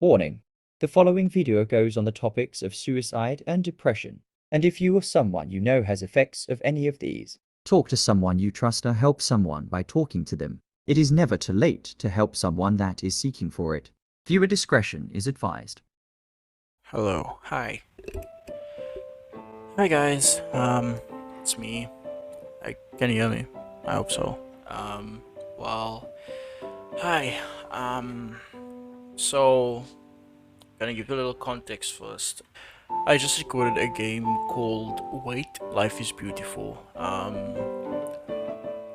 Warning: the following video goes on the topics of suicide and depression, and if you or someone you know has effects of any of these, talk to someone you trust or help someone by talking to them. It is never too late to help someone that is seeking for it. Viewer discretion is advised. Hello, hi. Hi guys, it's me. Can you hear me? I hope so. Well, hi. So, gonna give you a little context first. I just recorded a game called Wait, Life is Beautiful.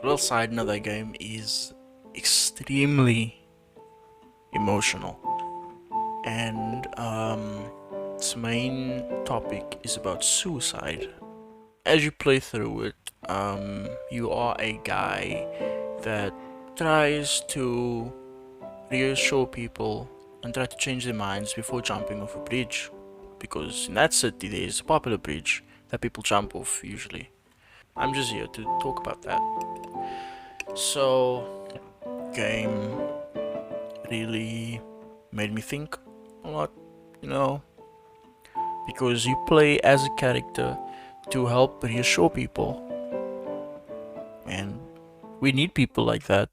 Little side note, that game is extremely emotional. And, its main topic is about suicide. As you play through it, you are a guy that tries to reassure people and try to change their minds before jumping off a bridge, because in that city there is a popular bridge that people jump off usually. I'm just here to talk about that. So, game really made me think a lot, you know, because you play as a character to help reassure people, and we need people like that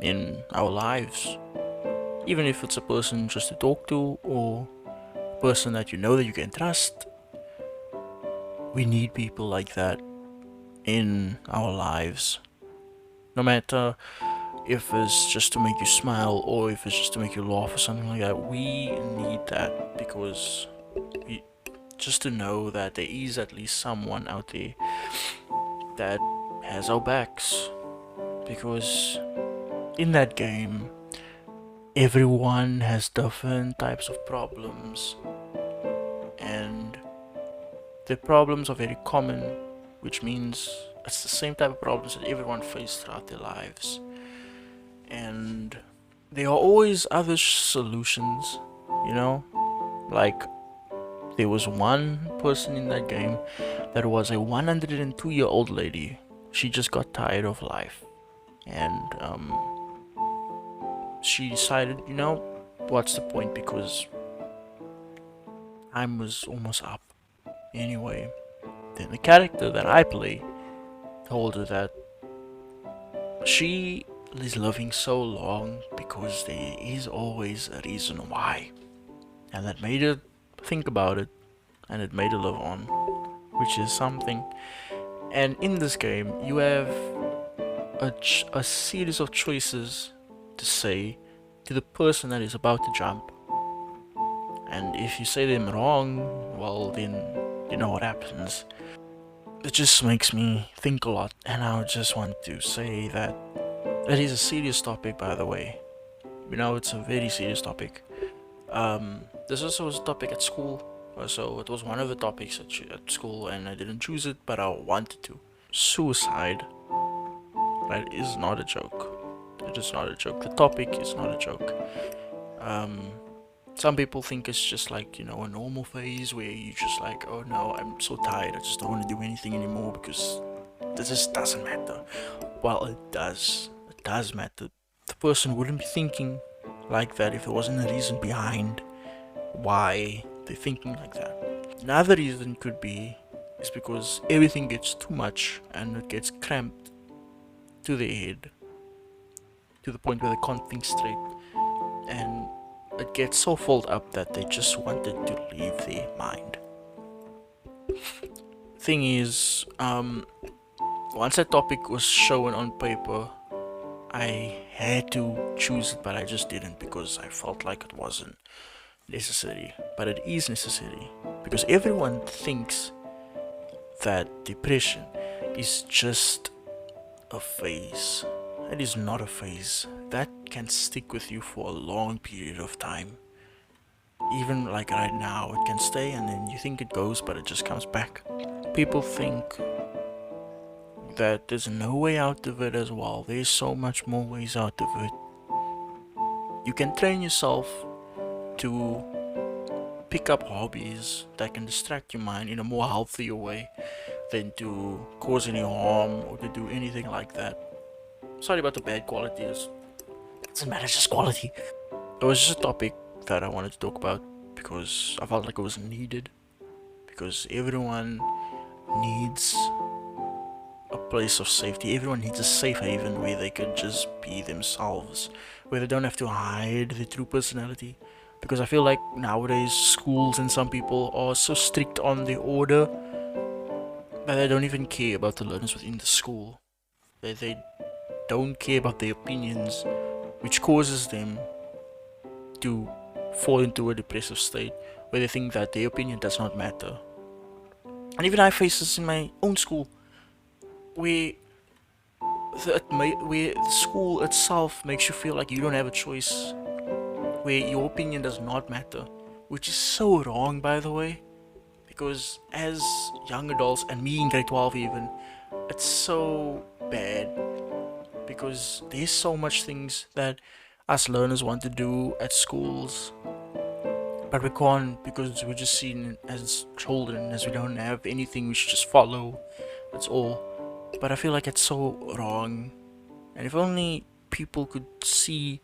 in our lives, even if it's a person just to talk to or a person that you know that you can trust. We need people like that in our lives, no matter if it's just to make you smile or if it's just to make you laugh or something like that. We need that because just to know that there is at least someone out there that has our backs, because in that game everyone has different types of problems, and the problems are very common, which means it's the same type of problems that everyone faces throughout their lives, and there are always other solutions, you know, like there was one person in that game that was a 102-year-old lady. She just got tired of life, and she decided, you know, what's the point, because time was almost up anyway. Then the character that I play told her that she is living so long because there is always a reason why, and that made her think about it, and it made her live on, which is something. And in this game you have a series of choices to say to the person that is about to jump, and if you say them wrong, well then you know what happens. It just makes me think a lot, and I just want to say that it is a serious topic, by the way. You know, it's a very serious topic. This also was a topic at school, so it was one of the topics at school, and I didn't choose it, but I wanted to. Suicide, that is not a joke. It is not a joke. The topic is not a joke. Some people think it's just like, you know, a normal phase where you just like, oh no, I'm so tired, I just don't want to do anything anymore because this just doesn't matter. Well, it does. It does matter. The person wouldn't be thinking like that if there wasn't a reason behind why they're thinking like that. Another reason could be is because everything gets too much and it gets cramped to their head to the point where they can't think straight, and it gets so filled up that they just wanted to leave their mind. Thing is, once that topic was shown on paper, I had to choose it, but I just didn't because I felt like it wasn't necessary. But it is necessary because everyone thinks that depression is just a phase. It is not a phase. That can stick with you for a long period of time. Even like right now, it can stay and then you think it goes, but it just comes back. People think that there's no way out of it as well. There's so much more ways out of it. You can train yourself to pick up hobbies that can distract your mind in a more healthier way than to cause any harm or to do anything like that. Sorry about the bad quality. It doesn't matter, it's just quality. It was just a topic that I wanted to talk about because I felt like it was needed. Because everyone needs a place of safety. Everyone needs a safe haven where they could just be themselves, where they don't have to hide their true personality. Because I feel like nowadays schools and some people are so strict on the order that they don't even care about the learners within the school. They don't care about their opinions, which causes them to fall into a depressive state where they think that their opinion does not matter. And even I face this in my own school, where where the school itself makes you feel like you don't have a choice, where your opinion does not matter, which is so wrong, by the way. Because as young adults, and me in grade 12 even, it's so bad because there's so much things that us learners want to do at schools, but we can't because we're just seen as children, as we don't have anything we should just follow. That's all. But I feel like it's so wrong, and if only people could see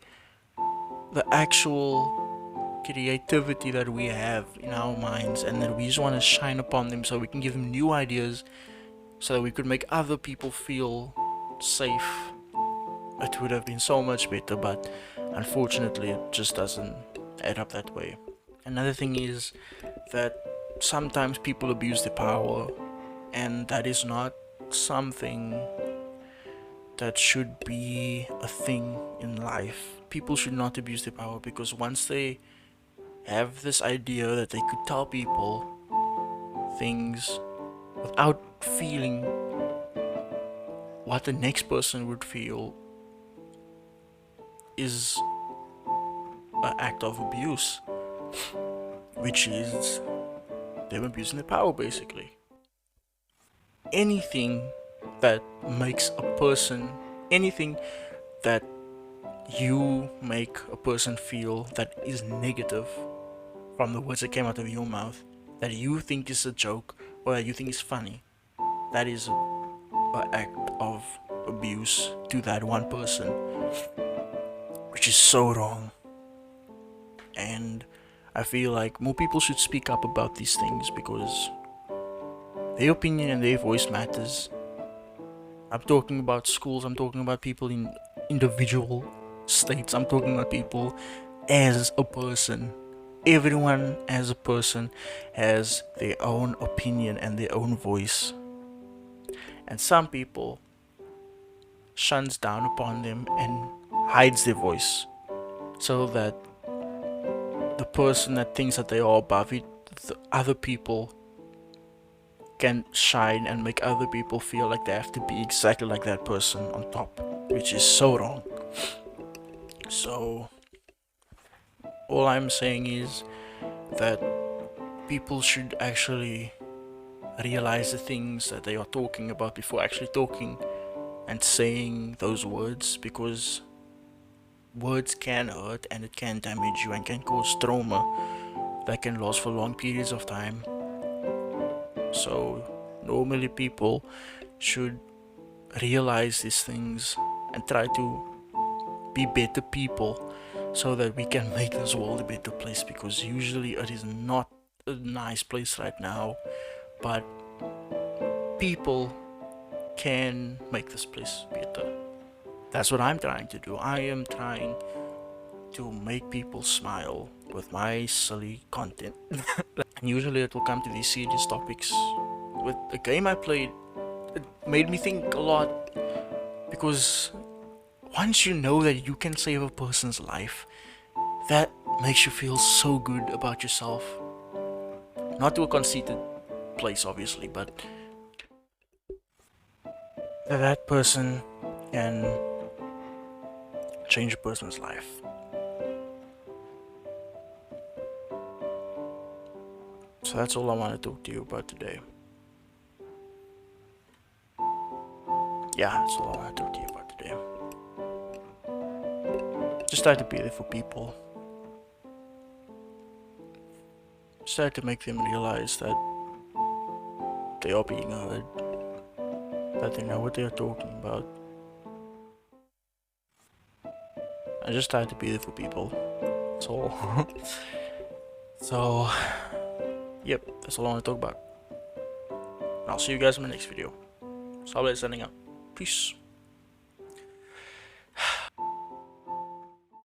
the actual creativity that we have in our minds and that we just want to shine upon them so we can give them new ideas so that we could make other people feel safe, it would have been so much better. But unfortunately it just doesn't add up that way. Another thing is that sometimes people abuse their power, and that is not something that should be a thing in life. People should not abuse their power, because once they have this idea that they could tell people things without feeling what the next person would feel, is an act of abuse, which is them abusing their power basically. Anything that makes a person, anything that you make a person feel that is negative from the words that came out of your mouth, that you think is a joke or that you think is funny, that is an act of abuse to that one person, which is so wrong. And I feel like more people should speak up about these things because their opinion and their voice matters. I'm talking about schools, I'm talking about people in individual states, I'm talking about people as a person. Everyone as a person has their own opinion and their own voice. And some people shuns down upon them and hides their voice so that the person that thinks that they are above it, the other people can shine and make other people feel like they have to be exactly like that person on top, which is so wrong. So all I'm saying is that people should actually realize the things that they are talking about before actually talking and saying those words, because words can hurt and it can damage you and can cause trauma that can last for long periods of time. So normally people should realize these things and try to be better people so that we can make this world a better place, because usually it is not a nice place right now, but people can make this place better. That's what I'm trying to do. I am trying to make people smile with my silly content. And usually it will come to these serious topics. With the game I played, it made me think a lot, because once you know that you can save a person's life, that makes you feel so good about yourself. Not to a conceited place, obviously, but that person can change a person's life. So that's all I want to talk to you about today. Yeah, that's all I want to talk to you about today. Just try to be there for people. Just try to make them realize that they are being heard, that they know what they are talking about. I just try to be there for people. So, so, yep, that's all I want to talk about. I'll see you guys in my next video. Sabre signing out. Peace.